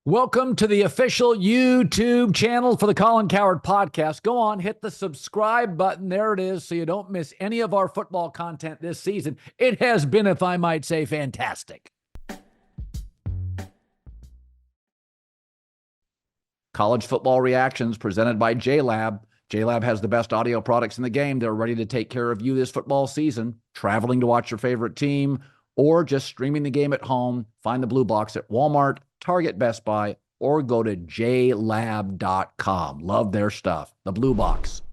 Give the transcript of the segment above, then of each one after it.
Welcome to the official YouTube channel for the Colin Cowherd podcast. Go on, hit the subscribe button. There it is, so you don't miss any of our football content this season. It has been, if I might say, fantastic. College football reactions presented by JLab. JLab has the best audio products in the game. They're ready to take care of you this football season. Traveling to watch your favorite team or just streaming the game at home. Find the Blue Box at Walmart, Target, Best Buy, or go to jlab.com. Love their stuff. The Blue Box.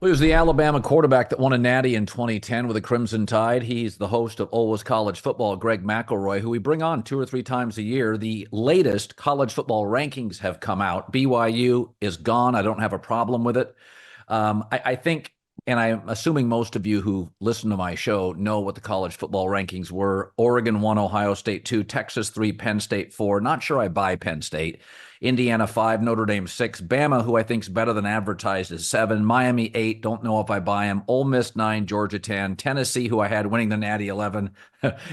Who's the Alabama quarterback that won a natty in 2010 with the Crimson Tide? He's the host of Always College Football, Greg McElroy, who we bring on 2 or 3 times a year. The latest college football rankings have come out. BYU is gone. I don't have a problem with it. I think, and I'm assuming most of you who listen to my show know what the college football rankings were. Oregon 1, Ohio State 2, Texas 3, Penn State 4. Not sure I buy Penn State. Indiana 5, Notre Dame 6. Bama, who I think is better than advertised, is 7. Miami 8, don't know if I buy him. Ole Miss 9, Georgia 10. Tennessee, who I had winning the Natty 11.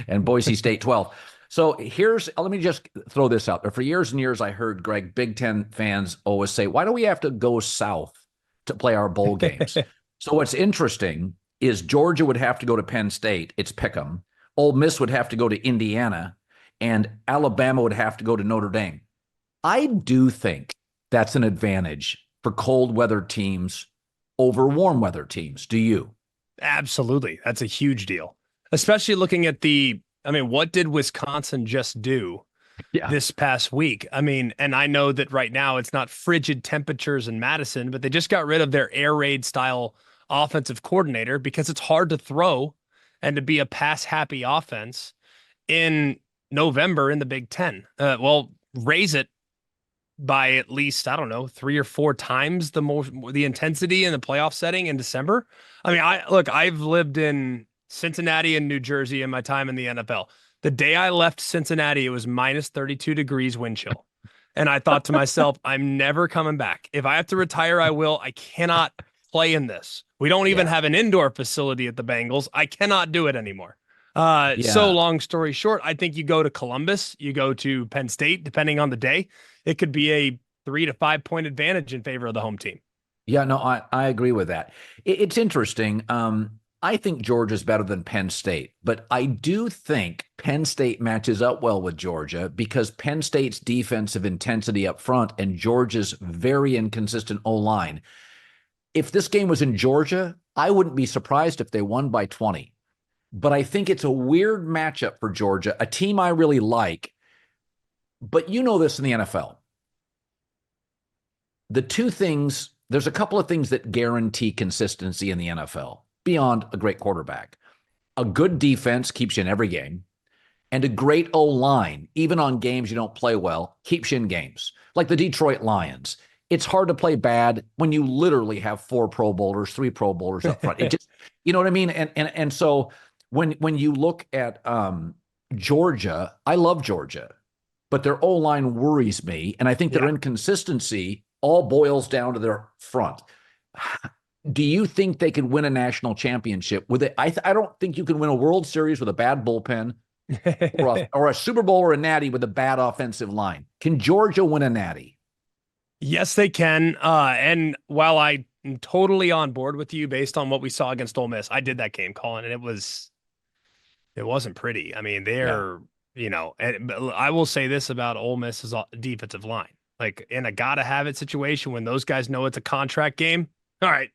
And Boise State 12. So let me just throw this out there. For years and years, I heard, Greg, Big Ten fans always say, why do we have to go south to play our bowl games? So what's interesting is Georgia would have to go to Penn State. It's Pick'em. Ole Miss would have to go to Indiana, and Alabama would have to go to Notre Dame. I do think that's an advantage for cold weather teams over warm weather teams. Do you? Absolutely. That's a huge deal, especially looking at what did Wisconsin just do this past week? And I know that right now it's not frigid temperatures in Madison, but they just got rid of their air raid style offensive coordinator because it's hard to throw and to be a pass happy offense in November in the Big Ten. Raise it by at least, 3 or 4 times the intensity in the playoff setting in December. I've lived in Cincinnati and New Jersey in my time in the NFL. The day I left Cincinnati, it was minus 32 degrees wind chill. And I thought to myself, I'm never coming back. If I have to retire, I will. I cannot play in this. We don't even have an indoor facility at the Bengals. I cannot do it anymore. So long story short, I think you go to Columbus, you go to Penn State, depending on the day, it could be a 3 to 5 point advantage in favor of the home team. Yeah, no, I agree with that. It's interesting. I think Georgia's better than Penn State, but I do think Penn State matches up well with Georgia because Penn State's defensive intensity up front and Georgia's very inconsistent O-line. If this game was in Georgia, I wouldn't be surprised if they won by 20. But I think it's a weird matchup for Georgia, a team I really like. But you know this in the NFL. There's a couple of things that guarantee consistency in the NFL beyond a great quarterback. A good defense keeps you in every game, and a great O-line, even on games you don't play well, keeps you in games. Like the Detroit Lions. It's hard to play bad when you literally have 4 Pro Bowlers, 3 Pro Bowlers up front. It just, you know what I mean? And so when you look at Georgia, I love Georgia, but their O-line worries me, and I think their inconsistency all boils down to their front. Do you think they can win a national championship with it? I don't think you can win a World Series with a bad bullpen or a Super Bowl or a natty with a bad offensive line. Can Georgia win a natty? Yes, they can. And while I'm totally on board with you based on what we saw against Ole Miss, I did that game, Colin, and it wasn't pretty. And I will say this about Ole Miss's defensive line. Like in a gotta have it situation when those guys know it's a contract game. All right,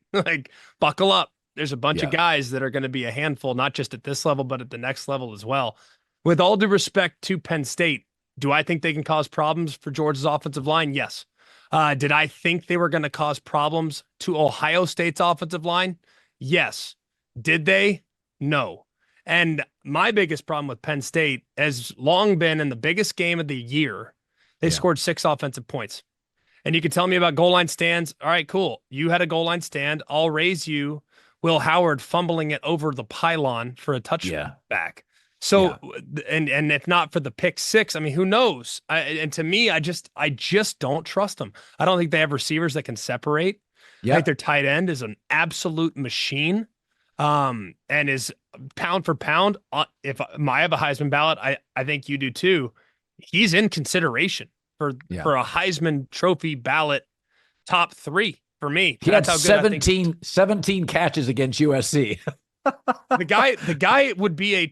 buckle up. There's a bunch of guys that are going to be a handful, not just at this level, but at the next level as well. With all due respect to Penn State, do I think they can cause problems for Georgia's offensive line? Yes. Did I think they were going to cause problems to Ohio State's offensive line? Yes. Did they? No. And my biggest problem with Penn State has long been in the biggest game of the year, they scored 6 offensive points. And you can tell me about goal line stands. All right, cool. You had a goal line stand. I'll raise you Will Howard fumbling it over the pylon for a touchback. So, and if not for the pick 6, who knows? And to me, I just don't trust them. I don't think they have receivers that can separate. I think their tight end is an absolute machine. And is pound for pound. If I have a Heisman ballot, I think you do too. He's in consideration. for a Heisman Trophy ballot top 3 for me. He That's had how good 17 catches against USC. the guy would be a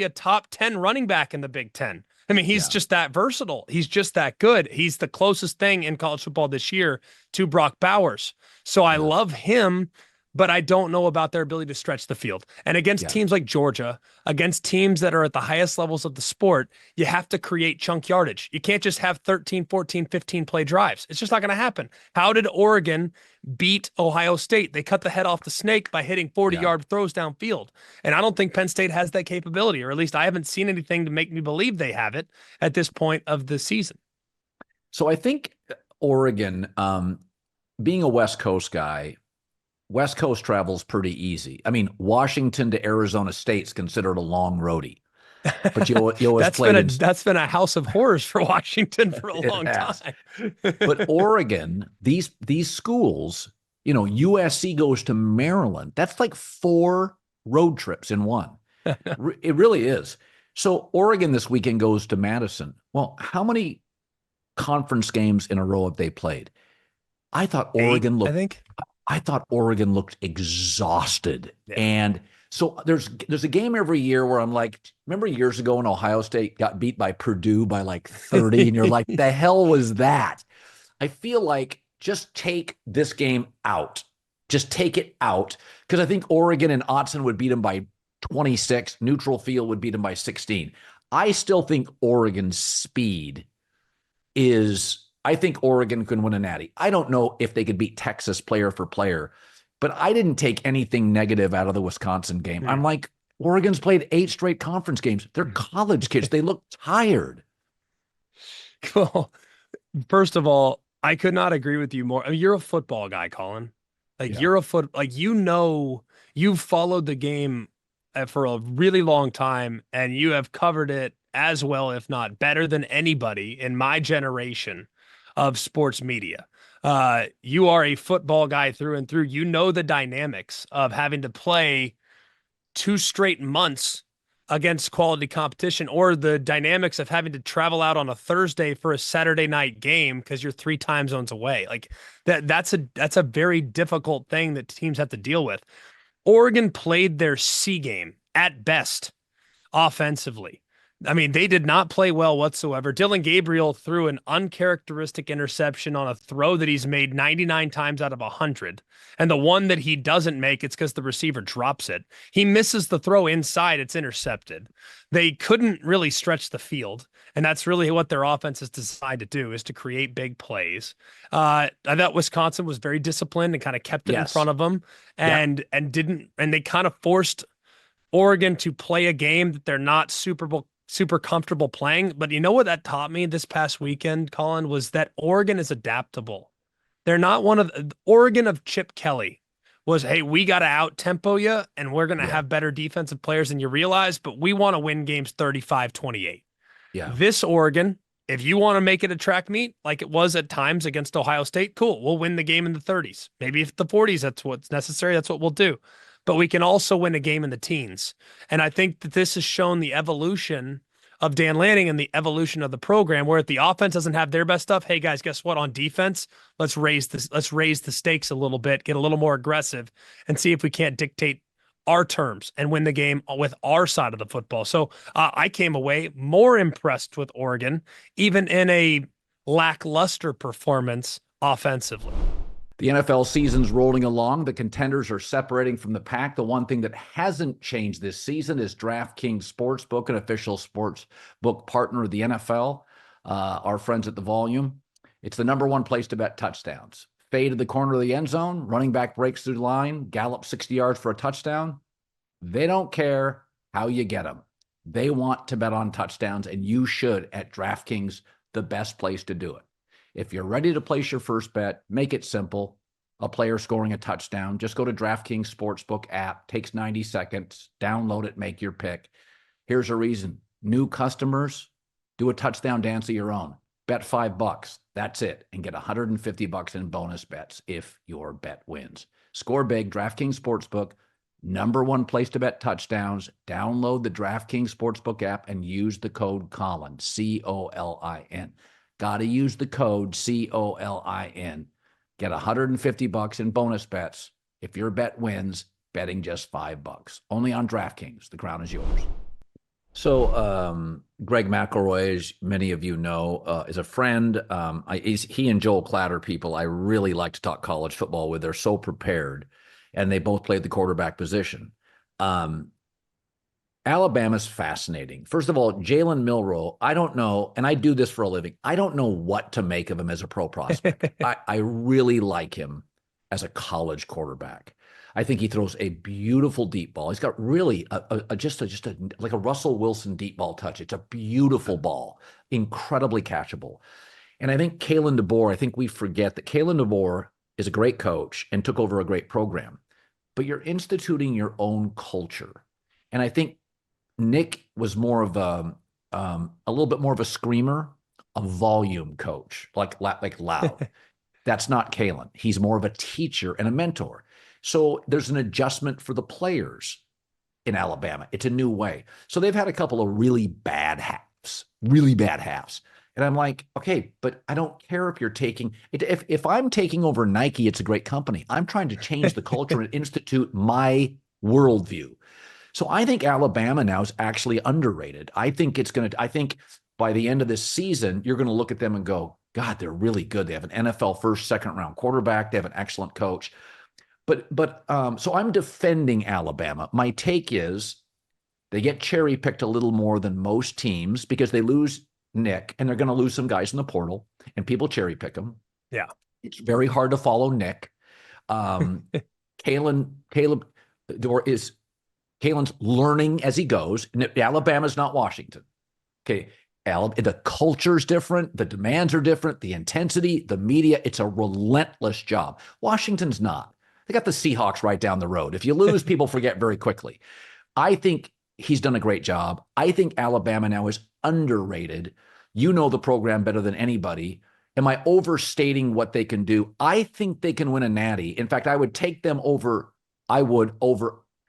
top 10 running back in the Big Ten. I mean, he's just that versatile. He's just that good. He's the closest thing in college football this year to Brock Bowers. So I love him, but I don't know about their ability to stretch the field. And against teams like Georgia, against teams that are at the highest levels of the sport, you have to create chunk yardage. You can't just have 13, 14, 15 play drives. It's just not going to happen. How did Oregon beat Ohio State? They cut the head off the snake by hitting 40-yard throws downfield. And I don't think Penn State has that capability, or at least I haven't seen anything to make me believe they have it at this point of the season. So I think Oregon, being a West Coast guy, West Coast travel's pretty easy. I mean, Washington to Arizona State's considered a long roadie, but you always that's been a house of horrors for Washington for a long time. But Oregon, these schools, USC goes to Maryland. That's like 4 road trips in one. It really is. So Oregon this weekend goes to Madison. Well, how many conference games in a row have they played? I thought Oregon looked exhausted. Yeah. And so there's a game every year where I'm like, remember years ago when Ohio State got beat by Purdue by like 30 and you're like, the hell was that? I feel like just take this game out. Just take it out. Because I think Oregon and Autzen would beat them by 26. Neutral field would beat them by 16. I still think Oregon's speed I think Oregon can win a natty. I don't know if they could beat Texas player for player, but I didn't take anything negative out of the Wisconsin game. I'm like, Oregon's played 8 straight conference games. They're college kids. They look tired. Well, first of all, I could not agree with you more. I mean, you're a football guy, Colin. You've followed the game for a really long time, and you have covered it as well, if not better than anybody in my generation of sports media. You are a football guy through and through. You know the dynamics of having to play 2 straight months against quality competition, or the dynamics of having to travel out on a Thursday for a Saturday night game because you're 3 time zones away. Like that's a very difficult thing that teams have to deal with. Oregon played their C game at best offensively. I mean, they did not play well whatsoever. Dillon Gabriel threw an uncharacteristic interception on a throw that he's made 99 times out of 100. And the one that he doesn't make, it's because the receiver drops it. He misses the throw inside, it's intercepted. They couldn't really stretch the field. And that's really what their offense is designed to do, is to create big plays. I thought Wisconsin was very disciplined and kind of kept it in front of them and they kind of forced Oregon to play a game that they're not super comfortable playing. But you know what that taught me this past weekend, Colin, was that Oregon is adaptable. They're not one of the Oregon of Chip Kelly was, hey, we got to out tempo you and we're going to have better defensive players than you realize, but we want to win games 35-28. Yeah. This Oregon, if you want to make it a track meet like it was at times against Ohio State, cool. We'll win the game in the 30s. Maybe if the 40s, that's what's necessary. That's what we'll do. But we can also win a game in the teens. And I think that this has shown the evolution of Dan Lanning and the evolution of the program, where if the offense doesn't have their best stuff, hey guys, guess what? On defense, let's raise the stakes a little bit, get a little more aggressive, and see if we can't dictate our terms and win the game with our side of the football. So I came away more impressed with Oregon, even in a lackluster performance offensively. The NFL season's rolling along. The contenders are separating from the pack. The one thing that hasn't changed this season is DraftKings Sportsbook, an official sportsbook partner of the NFL. Our friends at the Volume. It's the number one place to bet touchdowns. Fade to the corner of the end zone, running back breaks through the line, gallop 60 yards for a touchdown. They don't care how you get them. They want to bet on touchdowns, and you should at DraftKings, the best place to do it. If you're ready to place your first bet, make it simple. A player scoring a touchdown, just go to DraftKings Sportsbook app, takes 90 seconds, download it, make your pick. Here's a reason. New customers, do a touchdown dance of your own. Bet $5. That's it. And get $150 in bonus bets if your bet wins. Score big, DraftKings Sportsbook, Number one place to bet touchdowns. Download the DraftKings Sportsbook app and use the code Colin, Colin. Got to use the code Colin. Get $150 in bonus bets if your bet wins, betting just $5. Only on DraftKings. The crown is yours. So Greg McElroy, as many of you know, is a friend. He and Joel Clatter people I really like to talk college football with. They're so prepared, and they both played the quarterback position. Alabama's fascinating. First of all, Jalen Milroe, I don't know, and I do this for a living, I don't know what to make of him as a pro prospect. I really like him as a college quarterback. I think he throws a beautiful deep ball. He's got really just like a Russell Wilson deep ball touch. It's a beautiful ball, incredibly catchable. And I think Kalen DeBoer, I think we forget that Kalen DeBoer is a great coach and took over a great program, but you're instituting your own culture. And I think Nick was more of a little bit more of a screamer, a volume coach, like loud. That's not Kalen. He's more of a teacher and a mentor. So there's an adjustment for the players in Alabama. It's a new way. So they've had a couple of really bad halves. And I'm like, okay, but I don't care if you're taking it. If I'm taking over Nike, it's a great company. I'm trying to change the culture and institute my worldview. So I think Alabama now is actually underrated. I think by the end of this season, you're going to look at them and go, God, they're really good. They have an NFL first, second round quarterback. They have an excellent coach. So I'm defending Alabama. My take is they get cherry picked a little more than most teams because they lose Nick and they're going to lose some guys in the portal and people cherry pick them. Yeah. It's very hard to follow Nick. Kalen's learning as he goes. Alabama's not Washington. Okay. The culture's different. The demands are different. The intensity, the media, it's a relentless job. Washington's not. They got the Seahawks right down the road. If you lose, people forget very quickly. I think he's done a great job. I think Alabama now is underrated. You know the program better than anybody. Am I overstating what they can do? I think they can win a natty. In fact, I would take them over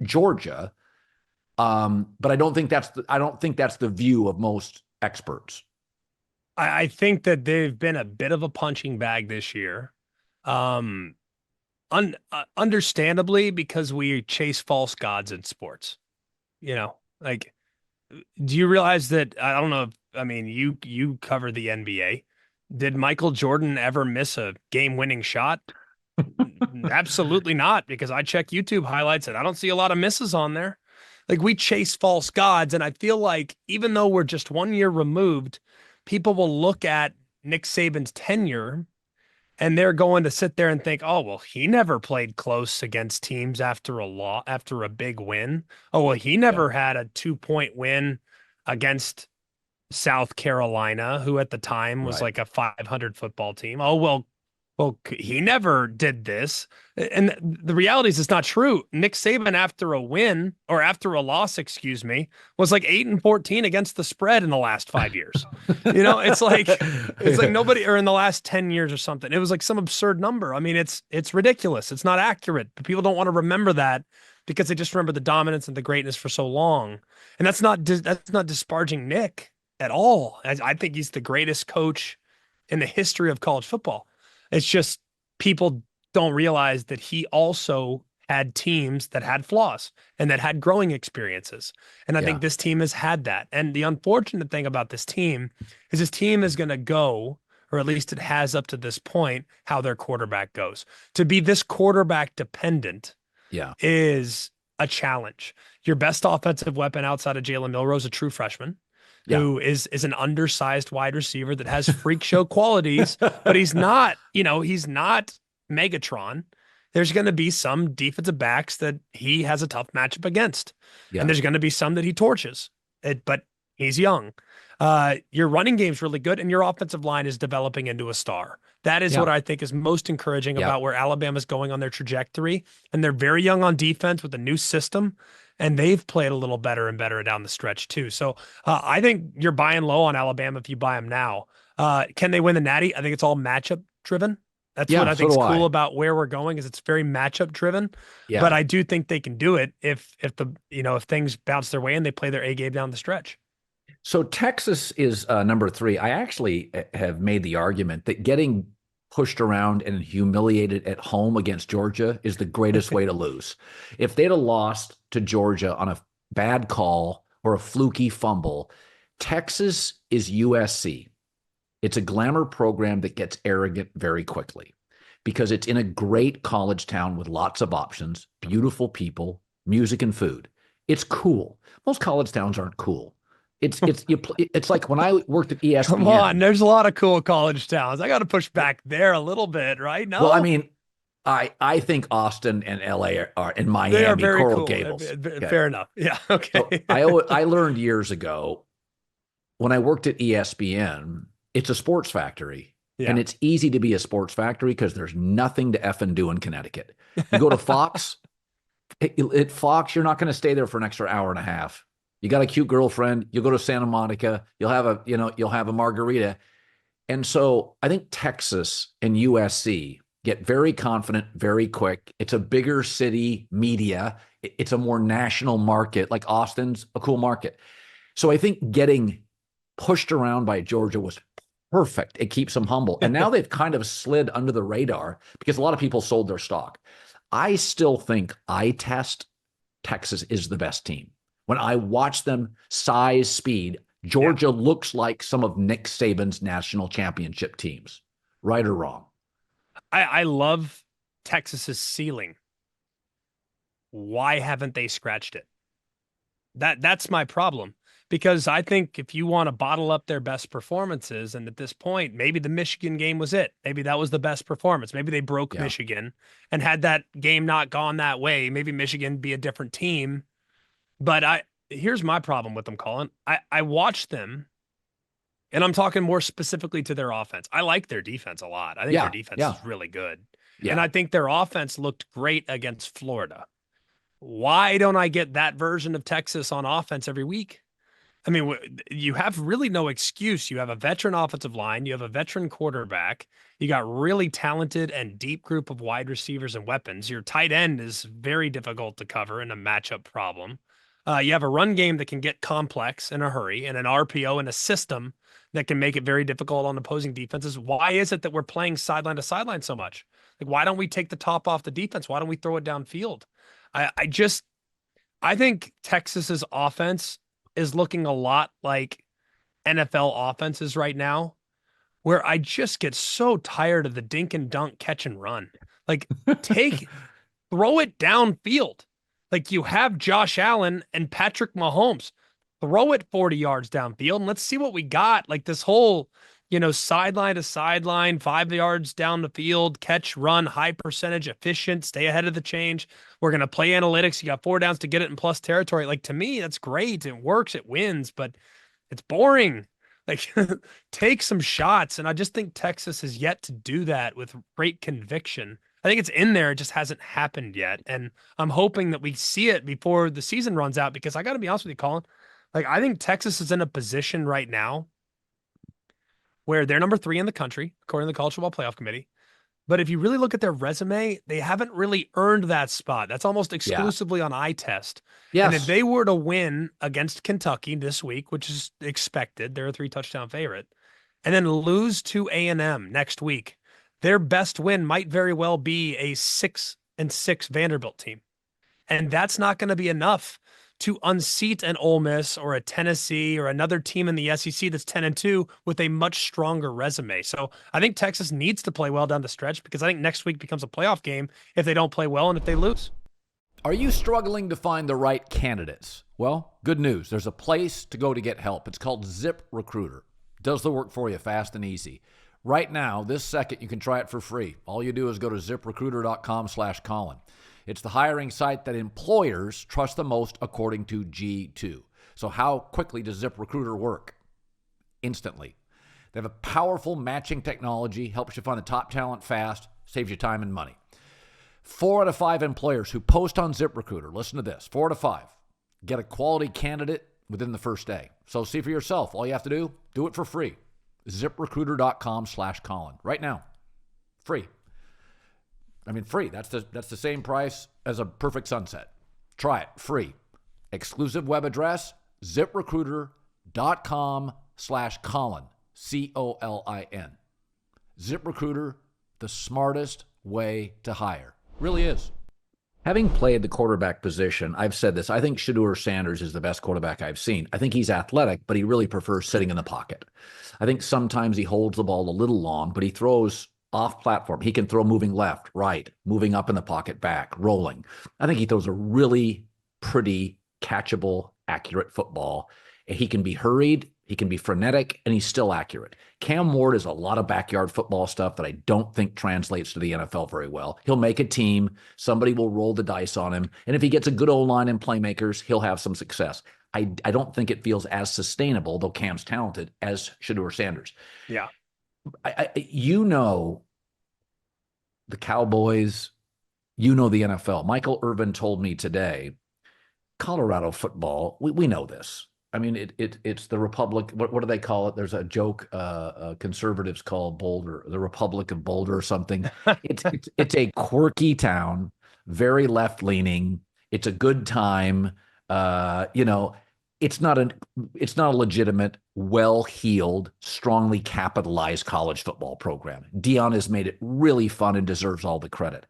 Georgia. But I don't think that's the view of most experts. I think that they've been a bit of a punching bag this year. Understandably, because we chase false gods in sports. You know, like, do you realize that? I don't know. You cover the NBA. Did Michael Jordan ever miss a game-winning shot? Absolutely not, because I check YouTube highlights and I don't see a lot of misses on there. Like, we chase false gods, and I feel like even though we're just 1 year removed, people will look at Nick Saban's tenure and they're going to sit there and think, oh, well, he never played close against teams after a big win. Oh, well, he never had a 2-point win against South Carolina, who at the time was like a 500 football team. Oh, well, he never did this. And the reality is it's not true. Nick Saban, after a loss, was like 8-14 against the spread in the last 5 years. It's like nobody, or in the last 10 years or something. It was like some absurd number. I mean, it's ridiculous. It's not accurate, but people don't want to remember that because they just remember the dominance and the greatness for so long. And that's not disparaging Nick at all. I think he's the greatest coach in the history of college football. It's just people don't realize that he also had teams that had flaws and that had growing experiences. And I think this team has had that. And the unfortunate thing about this team is going to go, or at least it has up to this point, how their quarterback goes. To be this quarterback dependent is a challenge. Your best offensive weapon outside of Jalen Milroe is a true freshman. Who is an undersized wide receiver that has freak show qualities, but he's not Megatron. There's going to be some defensive backs that he has a tough matchup against. And there's going to be some that he torches, but he's young. Your running game's really good, and your offensive line is developing into a star. That is what I think is most encouraging about where Alabama's going on their trajectory. And they're very young on defense with a new system. And they've played a little better and better down the stretch too. So I think you're buying low on Alabama if you buy them now. Can they win the Natty? I think it's all matchup driven. That's Yeah, what I so think is do cool I. about where we're going is it's very matchup driven. Yeah. But I do think they can do it if things bounce their way and they play their A game down the stretch. So Texas is number 3. I actually have made the argument that getting pushed around and humiliated at home against Georgia is the greatest way to lose. If they'd have lost to Georgia on a bad call or a fluky fumble, Texas is USC. It's a glamour program that gets arrogant very quickly because it's in a great college town with lots of options, beautiful people, music and food. It's cool. Most college towns aren't cool. It's like when I worked at Come on, ESPN. there's a lot of cool college towns. I got to push back there a little bit, right? Well, I No, mean, I think Austin and LA are in they are Miami, very Coral cool. Gables. Okay. Fair enough. Yeah. So Okay. I learned years ago when I worked at ESPN, it's a sports factory. Yeah. And it's easy to be a sports factory because there's nothing to effing do in Connecticut. You go to Fox, at Fox, you're not going to stay there for an extra hour and a half. You got a cute girlfriend, you'll go to Santa Monica, you'll have a margarita. And so I think Texas and USC get very confident very quick. It's a bigger city media. It's a more national market. Like Austin's a cool market. So I think getting pushed around by Georgia was perfect. It keeps them humble. And now they've kind of slid under the radar because a lot of people sold their stock. I still think eye test Texas is the best team. When I watch them size, speed, Georgia looks like some of Nick Saban's national championship teams, right or wrong. I love Texas's ceiling. Why haven't they scratched it? That's my problem. Because I think if you want to bottle up their best performances, and at this point, maybe the Michigan game was it. Maybe that was the best performance. Maybe they broke Michigan, and had that game not gone that way, maybe Michigan be a different team. But here's my problem with them, Colin. I watched them, and I'm talking more specifically to their offense. I like their defense a lot. I think their defense is really good. Yeah. And I think their offense looked great against Florida. Why don't I get that version of Texas on offense every week? I mean, you have really no excuse. You have a veteran offensive line. You have a veteran quarterback. You got really talented and deep group of wide receivers and weapons. Your tight end is very difficult to cover in a matchup problem. You have a run game that can get complex in a hurry, and an RPO and a system that can make it very difficult on opposing defenses. Why is it that we're playing sideline to sideline so much? Like, why don't we take the top off the defense? Why don't we throw it downfield? I think Texas's offense is looking a lot like NFL offenses right now, where I just get so tired of the dink and dunk, catch and run. Like, throw it downfield. Like, you have Josh Allen and Patrick Mahomes. Throw it 40 yards downfield and let's see what we got. Like, this whole, sideline to sideline, 5 yards down the field, catch, run, high percentage, efficient, stay ahead of the change. We're going to play analytics. You got 4 downs to get it in plus territory. Like, to me, that's great. It works. It wins, but it's boring. Like, take some shots. And I just think Texas has yet to do that with great conviction. I think it's in there. It just hasn't happened yet. And I'm hoping that we see it before the season runs out, because I got to be honest with you, Colin. Like, I think Texas is in a position right now where they're number 3 in the country, according to the College Football Playoff Committee. But if you really look at their resume, they haven't really earned that spot. That's almost exclusively on eye test. Yes. And if they were to win against Kentucky this week, which is expected, they're a 3-touchdown favorite, and then lose to A&M next week, their best win might very well be a 6-6 Vanderbilt team. And that's not going to be enough to unseat an Ole Miss or a Tennessee or another team in the SEC that's 10-2 with a much stronger resume. So I think Texas needs to play well down the stretch, because I think next week becomes a playoff game if they don't play well and if they lose. Are you struggling to find the right candidates? Well, good news. There's a place to go to get help. It's called ZipRecruiter. It does the work for you fast and easy. Right now, this second, you can try it for free. All you do is go to ZipRecruiter.com/Colin. It's the hiring site that employers trust the most, according to G2. So how quickly does ZipRecruiter work? Instantly. They have a powerful matching technology, helps you find the top talent fast, saves you time and money. 4 out of 5 employers who post on ZipRecruiter, listen to this, 4 out of 5, get a quality candidate within the first day. So see for yourself. All you have to do it for free. ZipRecruiter.com/Colin. Right now. Free. I mean, free. That's the same price as a perfect sunset. Try it, free. Exclusive web address, ziprecruiter.com/Colin, Colin. ZipRecruiter, the smartest way to hire. Really is. Having played the quarterback position, I've said this, I think Shedeur Sanders is the best quarterback I've seen. I think he's athletic, but he really prefers sitting in the pocket. I think sometimes he holds the ball a little long, but he throws off platform. He can throw moving left, right, moving up in the pocket, back, rolling. I think he throws a really pretty, catchable, accurate football. He can be hurried, he can be frenetic, and he's still accurate. Cam Ward is a lot of backyard football stuff that I don't think translates to the NFL very well. He'll make a team, somebody will roll the dice on him, and if he gets a good O-line and playmakers, he'll have some success. I don't think it feels as sustainable, though Cam's talented, as Shedeur Sanders. Yeah. The Cowboys, the NFL. Michael Irvin told me today, Colorado football, we know this. I mean, it's the Republic. What do they call it? There's a joke conservatives call Boulder, the Republic of Boulder or something. It's a quirky town, very left leaning. It's a good time. It's not a legitimate, well-heeled, strongly capitalized college football program. Deion has made it really fun and deserves all the credit.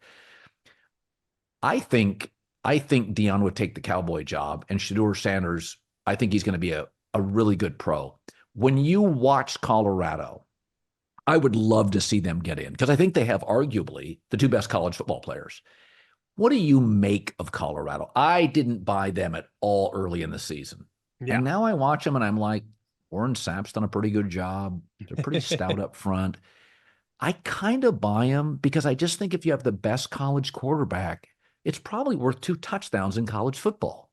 I think Deion would take the Cowboy job, and Shedeur Sanders, I think he's going to be a really good pro. When you watch Colorado, I would love to see them get in because I think they have arguably the two best college football players. What do you make of Colorado? I didn't buy them at all early in the season. Yeah. And now I watch them and I'm like, Warren Sapp's done a pretty good job. They're pretty stout up front. I kind of buy them because I just think if you have the best college quarterback, it's probably worth 2 touchdowns in college football.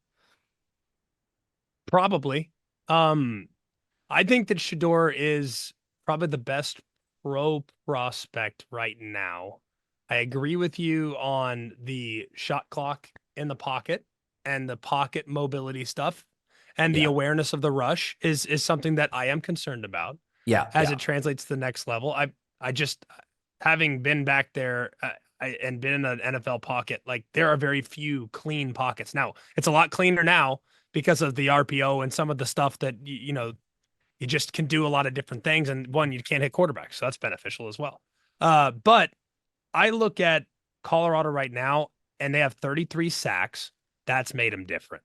Probably. I think that Shedeur is probably the best pro prospect right now. I agree with you on the shot clock in the pocket and the pocket mobility stuff, and the awareness of the rush is something that I am concerned about. As it translates to the next level. I just, having been back there and been in an NFL pocket, like there are very few clean pockets. Now it's a lot cleaner now because of the RPO and some of the stuff that, you just can do a lot of different things. And one, you can't hit quarterbacks. So that's beneficial as well. But I look at Colorado right now and they have 33 sacks. That's made them different.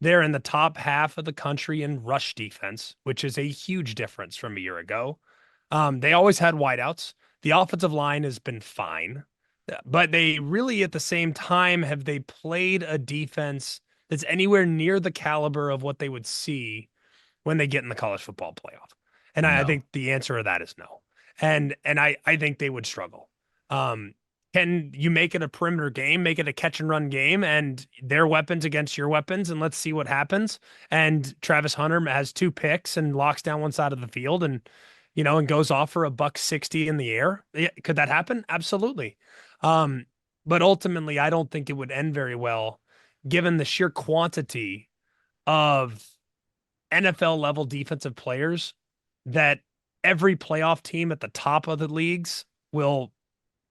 They're in the top half of the country in rush defense, which is a huge difference from a year ago. They always had wideouts. The offensive line has been fine, but they really at the same time have they played a defense that's anywhere near the caliber of what they would see when they get in the college football playoff. And no. I think the answer to that is no. And I think they would struggle. Can you make it a perimeter game, make it a catch and run game and their weapons against your weapons, and let's see what happens. And Travis Hunter has 2 picks and locks down one side of the field and goes off for $160 in the air. Could that happen? Absolutely. But ultimately, I don't think it would end very well given the sheer quantity of NFL level defensive players that every playoff team at the top of the leagues will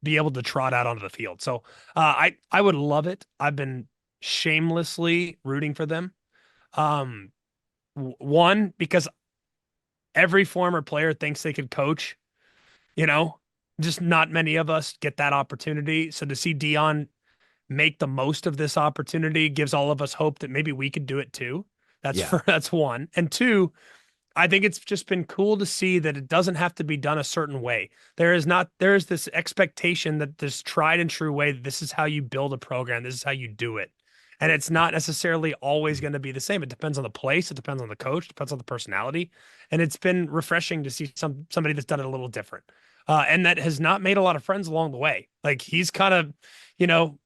be able to trot out onto the field. So I would love it. I've been shamelessly rooting for them. One, because every former player thinks they could coach, just not many of us get that opportunity. So to see Deion make the most of this opportunity gives all of us hope that maybe we could do it too. That's one. And 2, I think it's just been cool to see that it doesn't have to be done a certain way. There is this expectation that this tried and true way, this is how you build a program. This is how you do it. And it's not necessarily always going to be the same. It depends on the place. It depends on the coach. It depends on the personality. And it's been refreshing to see somebody that's done it a little different. And that has not made a lot of friends along the way. Like he's kind of,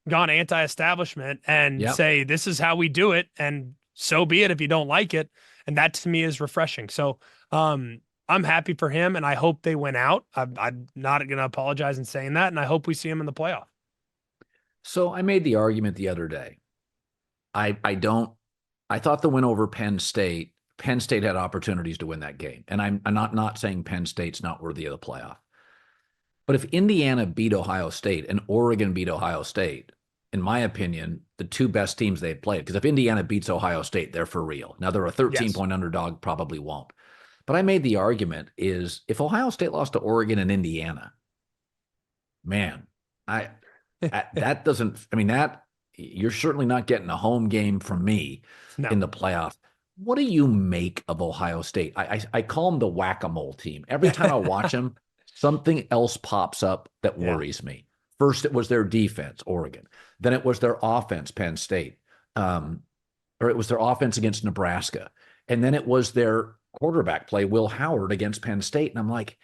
gone anti-establishment and say, this is how we do it. And so be it if you don't like it. And that to me is refreshing. So I'm happy for him and I hope they win out. I'm not going to apologize in saying that. And I hope we see him in the playoff. So I made the argument the other day. I thought the win over Penn State had opportunities to win that game. And I'm not saying Penn State's not worthy of the playoff. But if Indiana beat Ohio State and Oregon beat Ohio State, in my opinion, the two best teams they've played, because if Indiana beats Ohio State, they're for real. Now, they're a 13-point underdog, probably won't. But I made the argument is if Ohio State lost to Oregon and Indiana, man, that doesn't, I mean, that you're certainly not getting a home game from me in the playoff. What do you make of Ohio State? I call them the whack-a-mole team. Every time I watch them, something else pops up that worries me. First, it was their defense, Oregon. Then it was their offense, Penn State. Or it was their offense against Nebraska. And then it was their quarterback play, Will Howard, against Penn State. And I'm like,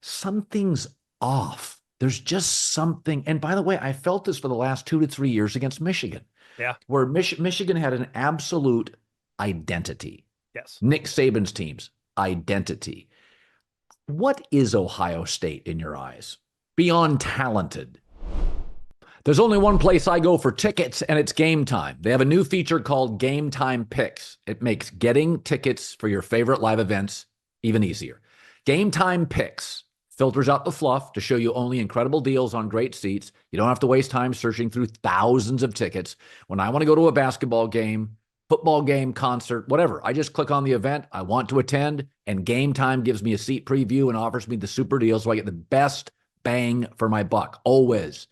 something's off. There's just something. And by the way, I felt this for the last 2 to 3 years against Michigan. Yeah. Where Michigan had an absolute identity. Yes. Nick Saban's team's identity. What is Ohio State in your eyes? Beyond talented. There's only one place I go for tickets, and it's Game Time. They have a new feature called Game Time Picks. It makes getting tickets for your favorite live events even easier. Game Time Picks filters out the fluff to show you only incredible deals on great seats. You don't have to waste time searching through thousands of tickets. When I want to go to a basketball game, football game, concert, whatever, I just click on the event I want to attend, and Game Time gives me a seat preview and offers me the super deal so I get the best bang for my buck, always.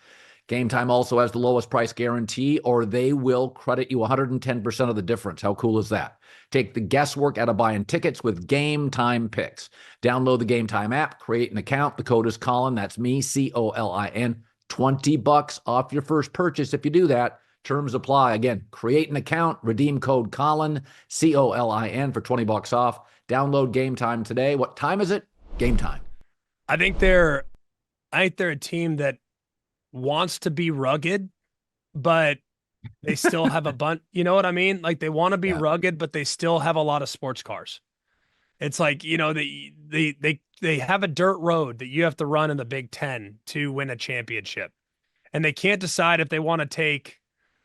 Game Time also has the lowest price guarantee, or they will credit you 110% of the difference. How cool is that? Take the guesswork out of buying tickets with Game Time Picks. Download the Game Time app, create an account. The code is Colin. That's me, Colin. $20 off your first purchase if you do that. Terms apply. Again, create an account, redeem code Colin, Colin, for $20 off. Download Game Time today. What time is it? Game Time. I think they're a team that wants to be rugged, but they still have a bunch. You know what I mean? Like, they want to be rugged, but they still have a lot of sports cars. It's like, you know, they have a dirt road that you have to run in the Big Ten to win a championship, and they can't decide if they want to take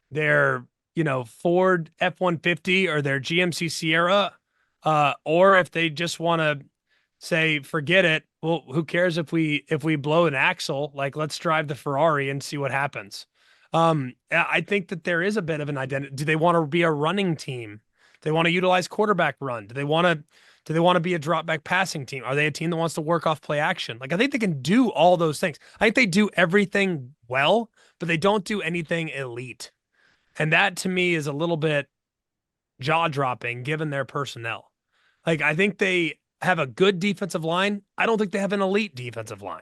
their, you know, Ford F-150 or their GMC Sierra, or if they just want to say, forget it. Well, who cares if we blow an axle? Like, let's drive the Ferrari and see what happens. I think that there is a bit of an identity. Do they want to be a running team? Do they want to utilize quarterback run? Do they want to be a drop back passing team? Are they a team that wants to work off play action? Like, I think they can do all those things. I think they do everything well, but they don't do anything elite. And that to me is a little bit jaw dropping given their personnel. Like, I think they have a good defensive line. I don't think they have an elite defensive line.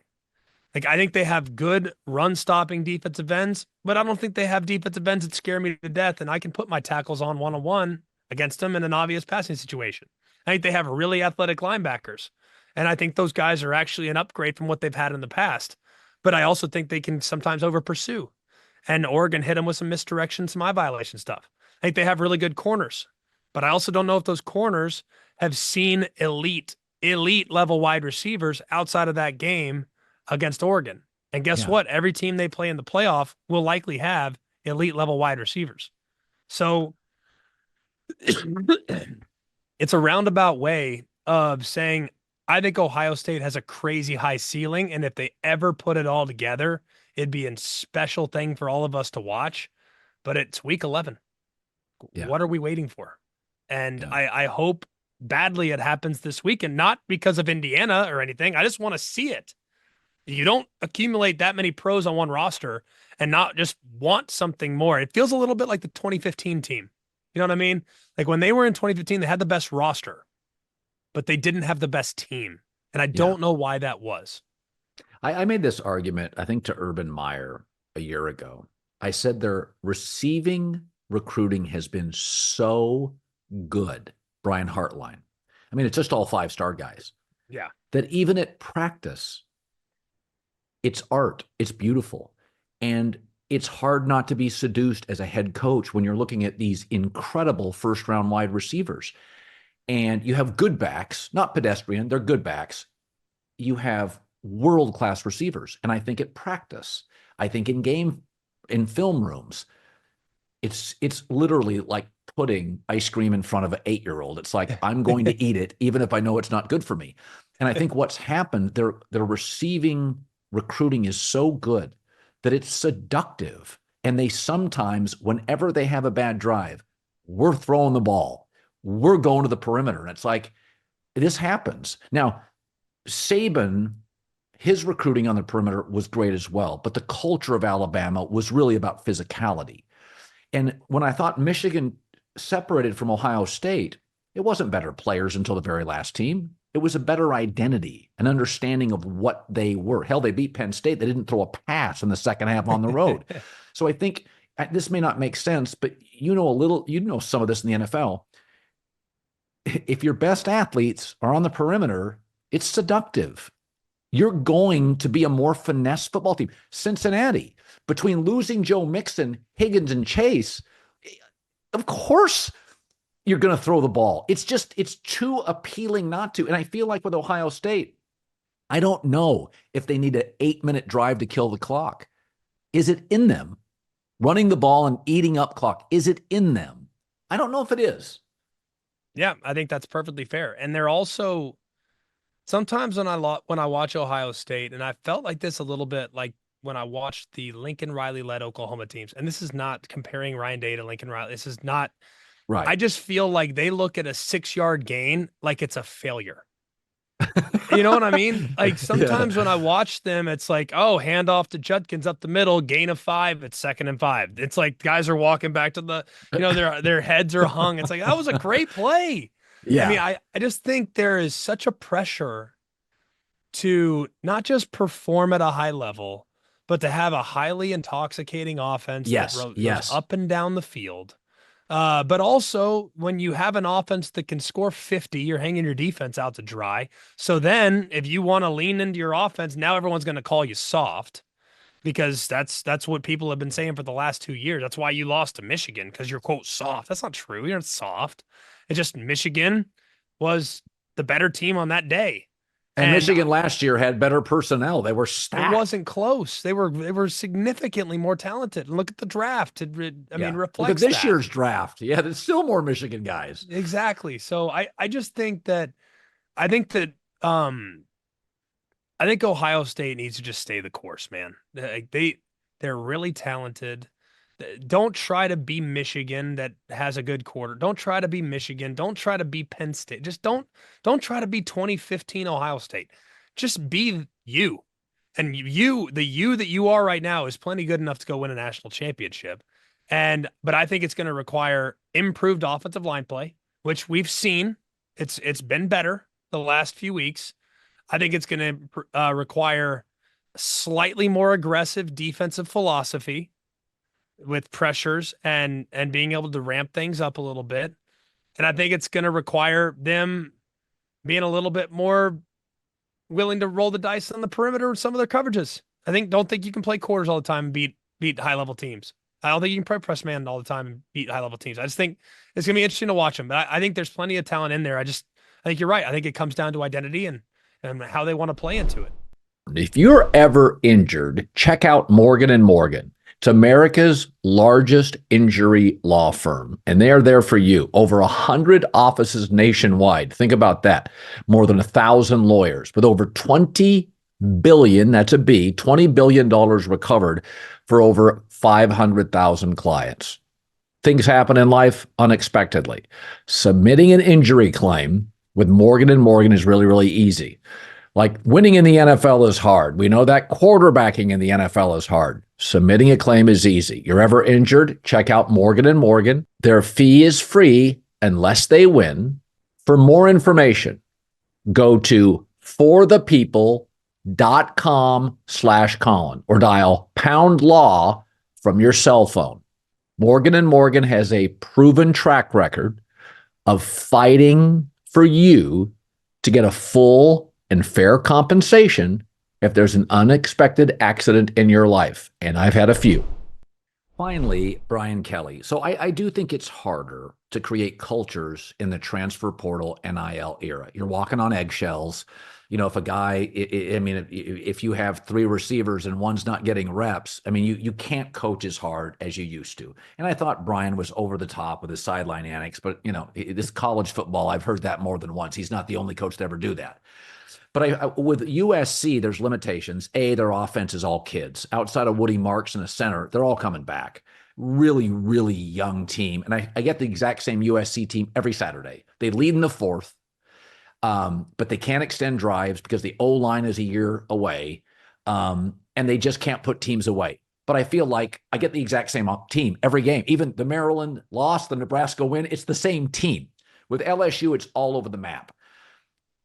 Like, I think they have good run stopping defensive ends, but I don't think they have defensive ends that scare me to death. And I can put my tackles on one-on-one against them in an obvious passing situation. I think they have really athletic linebackers. And I think those guys are actually an upgrade from what they've had in the past. But I also think they can sometimes over pursue. And Oregon hit them with some misdirection, some eye violation stuff. I think they have really good corners, but I also don't know if those corners have seen elite level wide receivers outside of that game against Oregon. And guess what? Every team they play in the playoff will likely have elite level wide receivers. So it's a roundabout way of saying, I think Ohio State has a crazy high ceiling. And if they ever put it all together, it'd be a special thing for all of us to watch. But it's week 11. Yeah. What are we waiting for? And I hope badly it happens this week, and not because of Indiana or anything. I just want to see it. You don't accumulate that many pros on one roster and not just want something more. It feels a little bit like the 2015 team. You know what I mean? Like, when they were in 2015, they had the best roster, but they didn't have the best team. And I don't know why that was. I made this argument, I think, to Urban Meyer a year ago. I said their receiving recruiting has been so good, Brian Hartline. I mean, it's just all 5-star guys. Yeah. That even at practice, it's art. It's beautiful. And it's hard not to be seduced as a head coach when you're looking at these incredible first-round wide receivers. And you have good backs, not pedestrian, they're good backs. You have world-class receivers. And I think at practice, I think in film rooms, it's literally like putting ice cream in front of an 8-year-old. It's like, I'm going to eat it, even if I know it's not good for me. And I think what's happened, their receiving recruiting is so good that it's seductive. And they sometimes, whenever they have a bad drive, we're throwing the ball. We're going to the perimeter. And it's like, this happens. Now, Saban, his recruiting on the perimeter was great as well, but the culture of Alabama was really about physicality. And when I thought Michigan separated from Ohio State, it wasn't better players until the very last team. It was a better identity, an understanding of what they were. Hell, they beat Penn State. They didn't throw a pass in the second half on the road. So I think this may not make sense, but you know some of this in the NFL. If your best athletes are on the perimeter, it's seductive. You're going to be a more finesse football team. Cincinnati, between losing Joe Mixon, Higgins, and Chase, of course you're going to throw the ball. It's too appealing not to. And I feel like with Ohio State, I don't know if they need an 8-minute drive to kill the clock. Is it in them? Running the ball and eating up clock, is it in them? I don't know if it is. Yeah, I think that's perfectly fair. And they're also, sometimes when I watch Ohio State, and I felt like this a little bit like when I watched the Lincoln Riley-led Oklahoma teams, and this is not comparing Ryan Day to Lincoln Riley. This is not right. I just feel like they look at a 6-yard gain like it's a failure. You know what I mean? Like sometimes when I watch them, it's like, oh, handoff to Judkins up the middle, gain of 5, it's 2nd and 5. It's like guys are walking back to the, their heads are hung. It's like, that was a great play. Yeah. I mean, I just think there is such a pressure to not just perform at a high level, but to have a highly intoxicating offense that goes up and down the field. But also when you have an offense that can score 50, you're hanging your defense out to dry. So then if you want to lean into your offense, now everyone's going to call you soft because that's what people have been saying for the last 2 years. That's why you lost to Michigan, because you're quote soft. That's not true. You're not soft. It's just Michigan was the better team on that day. And Michigan last year had better personnel. They were stacked. It wasn't close. They were significantly more talented. And look at the draft. Reflects look at this year's draft. Yeah, there's still more Michigan guys. Exactly. So I just think that I think Ohio State needs to just stay the course, man. They're really talented. Don't try to be Michigan that has a good quarter. Don't try to be Michigan. Don't try to be Penn State. Just don't try to be 2015 Ohio State. Just be you. And the you that you are right now is plenty good enough to go win a national championship. But I think it's going to require improved offensive line play, which we've seen. It's been better the last few weeks. I think it's going to require slightly more aggressive defensive philosophy with pressures and being able to ramp things up a little bit. And I think it's going to require them being a little bit more willing to roll the dice on the perimeter with some of their coverages. Don't think you can play quarters all the time and beat high-level teams. I don't think you can play press man all the time and beat high-level teams. I just think it's going to be interesting to watch them. But I think there's plenty of talent in there. I think you're right. I think it comes down to identity and how they want to play into it. If you're ever injured, check out Morgan & Morgan. It's America's largest injury law firm, and they are there for you. Over 100 offices nationwide. Think about that. More than 1,000 lawyers with over $20 billion, that's a B, $20 billion recovered for over 500,000 clients. Things happen in life unexpectedly. Submitting an injury claim with Morgan & Morgan is really, really easy. Like winning in the NFL is hard. We know that quarterbacking in the NFL is hard. Submitting a claim is easy. You're ever injured? Check out Morgan & Morgan. Their fee is free unless they win. For more information, go to forthepeople.com/Colin or dial #law from your cell phone. Morgan & Morgan has a proven track record of fighting for you to get a full and fair compensation if there's an unexpected accident in your life. And I've had a few. Finally, Brian Kelly. So I do think it's harder to create cultures in the transfer portal NIL era. You're walking on eggshells. If a guy, if you have 3 receivers and one's not getting reps, you can't coach as hard as you used to. And I thought Brian was over the top with his sideline antics, but this college football, I've heard that more than once. He's not the only coach to ever do that. But with USC, there's limitations. Their offense is all kids. Outside of Woody Marks in the center, they're all coming back. Really, really young team. And I get the exact same USC team every Saturday. They lead in the fourth, but they can't extend drives because the O-line is a year away, and they just can't put teams away. But I feel like I get the exact same team every game. Even the Maryland loss, the Nebraska win, it's the same team. With LSU, it's all over the map.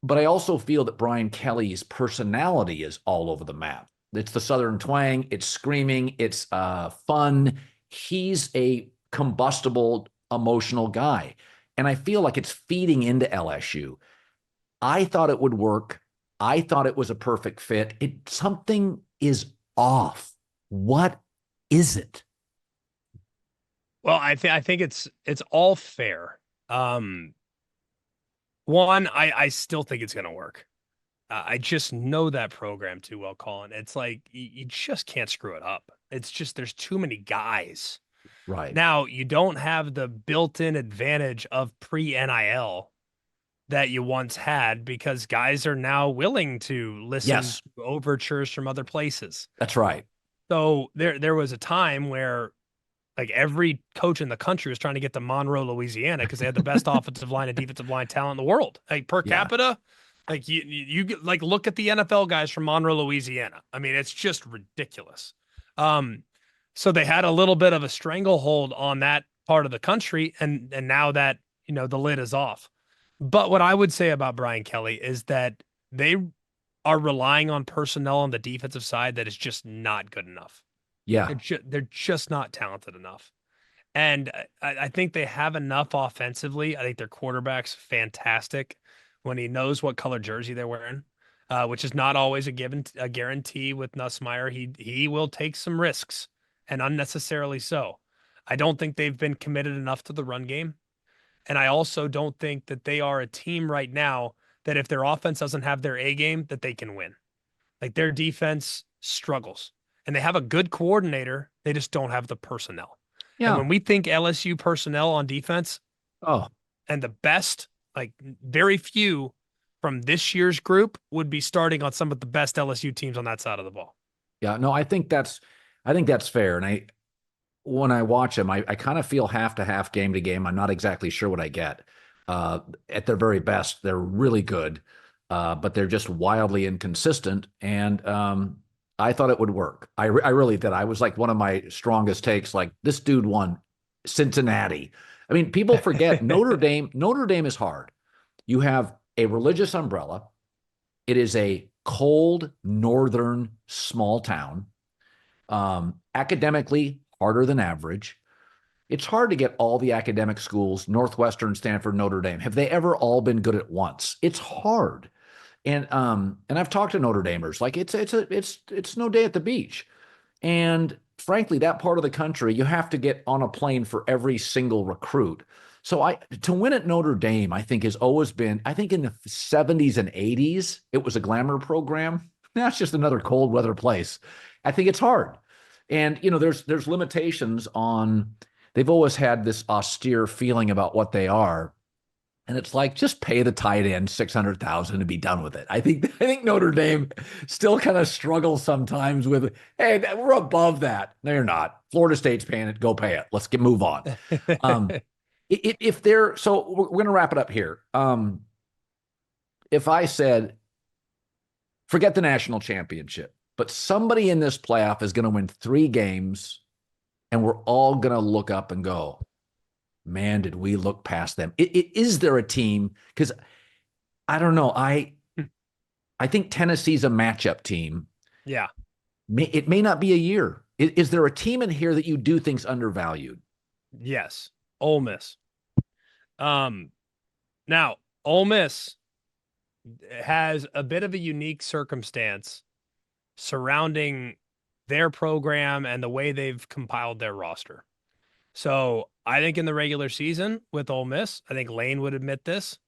But I also feel that Brian Kelly's personality is all over the map. It's the Southern twang. It's screaming. It's fun. He's a combustible, emotional guy. And I feel like it's feeding into LSU. I thought it would work. I thought it was a perfect fit. Something is off. What is it? Well, I think it's all fair. One, I still think it's going to work. I just know that program too well, Colin. It's like you just can't screw it up. It's just there's too many guys. Right. Now, you don't have the built-in advantage of pre-NIL that you once had because guys are now willing to listen to overtures from other places. That's right. So there was a time where like every coach in the country was trying to get to Monroe, Louisiana, because they had the best offensive line and defensive line talent in the world. Like per capita, like you like look at the NFL guys from Monroe, Louisiana. I mean, it's just ridiculous. So they had a little bit of a stranglehold on that part of the country, and now that the lid is off. But what I would say about Brian Kelly is that they are relying on personnel on the defensive side that is just not good enough. Yeah. They're just not talented enough. And I think they have enough offensively. I think their quarterback's fantastic when he knows what color jersey they're wearing, which is not always a guarantee with Nussmeier. He will take some risks, and unnecessarily so. I don't think they've been committed enough to the run game. And I also don't think that they are a team right now that if their offense doesn't have their A game, that they can win. Like their defense struggles. And they have a good coordinator. They just don't have the personnel. Yeah. And when we think LSU personnel on defense, and the best, like very few from this year's group would be starting on some of the best LSU teams on that side of the ball. Yeah, no, I think that's fair. And when I watch them, I kind of feel half to half, game to game. I'm not exactly sure what I get. At their very best, they're really good, but they're just wildly inconsistent. And I thought it would work. I really did. I was like one of my strongest takes, like this dude won Cincinnati. I mean, people forget Notre Dame is hard. You have a religious umbrella. It is a cold, northern, small town. Academically, harder than average. It's hard to get all the academic schools, Northwestern, Stanford, Notre Dame. Have they ever all been good at once? It's hard. And I've talked to Notre Damers, like it's no day at the beach. And frankly, that part of the country, you have to get on a plane for every single recruit. So to win at Notre Dame, I think has always been, I think in the 70s and 80s, it was a glamour program. Now it's just another cold weather place. I think it's hard. And, there's limitations on, they've always had this austere feeling about what they are. And it's like, just pay the tight end $600,000 and be done with it. I think Notre Dame still kind of struggles sometimes with, hey, we're above that. No, you're not. Florida State's paying it. Go pay it. Let's move on. So we're going to wrap it up here. If I said, forget the national championship, but somebody in this playoff is going to win 3 games, and we're all going to look up and go, man, did we look past them? Is there a team? Because I don't know. I think Tennessee's a matchup team. Yeah. It may not be a year. Is there a team in here that you do think's undervalued? Yes. Ole Miss. Now, Ole Miss has a bit of a unique circumstance surrounding their program and the way they've compiled their roster. So I think in the regular season with Ole Miss, I think Lane would admit this,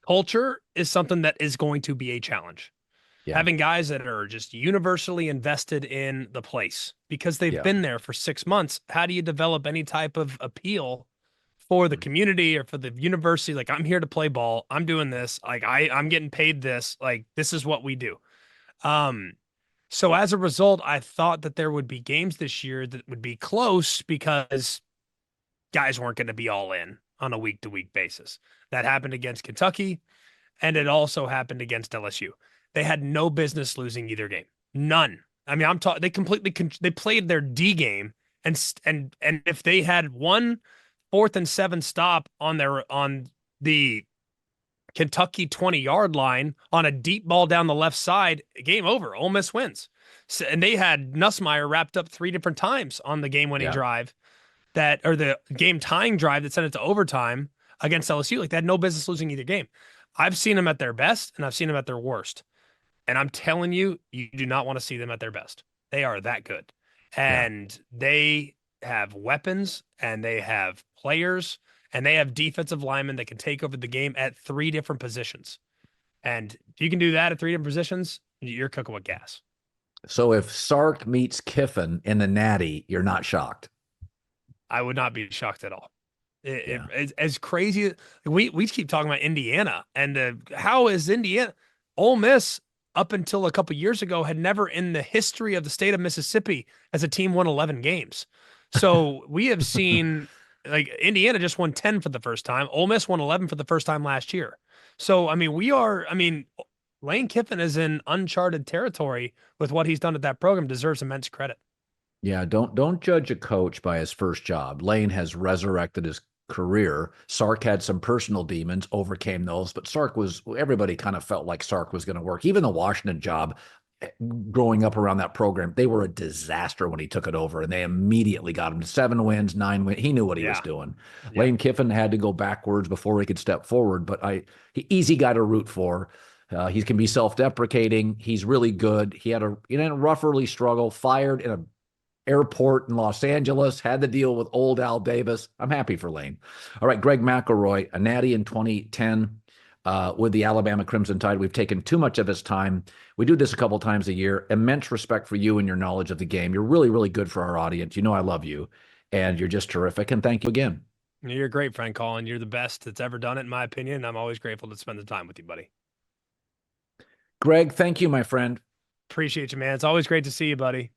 culture is something that is going to be a challenge. Yeah. Having guys that are just universally invested in the place because they've been there for 6 months. How do you develop any type of appeal for the community or for the university. Like, I'm here to play ball. I'm doing this. Like, I'm getting paid this. Like, this is what we do. So as a result, I thought that there would be games this year that would be close because guys weren't going to be all in on a week-to-week basis. That happened against Kentucky, and it also happened against LSU. They had no business losing either game. None. I mean, they completely they played their D game, and if they had 1 4th and 7 stop on the Kentucky 20-yard line on a deep ball down the left side, game over. Ole Miss wins. So, and they had Nussmeier wrapped up 3 different times on the game-winning drive or the game-tying drive that sent it to overtime against LSU. Like, they had no business losing either game. I've seen them at their best, and I've seen them at their worst. And I'm telling you, you do not want to see them at their best. They are that good. And they have weapons, and they have players, and they have defensive linemen that can take over the game at 3 different positions. And if you can do that at 3 different positions, you're cooking with gas. So if Sark meets Kiffin in the Natty, you're not shocked? I would not be shocked at all. It's as crazy. We keep talking about Indiana, and how is Indiana? Ole Miss, up until a couple years ago, had never in the history of the state of Mississippi as a team won 11 games. So we have seen, like, Indiana just won 10 for the first time. Ole Miss won 11 for the first time last year. So, I mean, Lane Kiffin is in uncharted territory with what he's done at that program, deserves immense credit. Yeah, don't judge a coach by his first job. Lane has resurrected his career. Sark had some personal demons, overcame those, but everybody kind of felt like Sark was going to work. Even the Washington job, growing up around that program, they were a disaster when he took it over, and they immediately got him to 7 wins, 9 wins. He knew what he was doing. Lane Kiffin had to go backwards before he could step forward, but easy guy to root for. He can be self-deprecating. He's really good. He had a rough early struggle, fired in a airport in Los Angeles, had to deal with old Al Davis. I'm happy for Lane. All right, Greg McElroy, a natty in 2010 with the Alabama Crimson Tide. We've taken too much of his time. We do this a couple times a year. Immense respect for you and your knowledge of the game. You're really, really good for our audience. You know I love you, and you're just terrific, and thank you again. You're a great friend, Colin. You're the best that's ever done it, in my opinion, and I'm always grateful to spend the time with you, buddy. Greg, thank you, my friend. Appreciate you, man. It's always great to see you, buddy.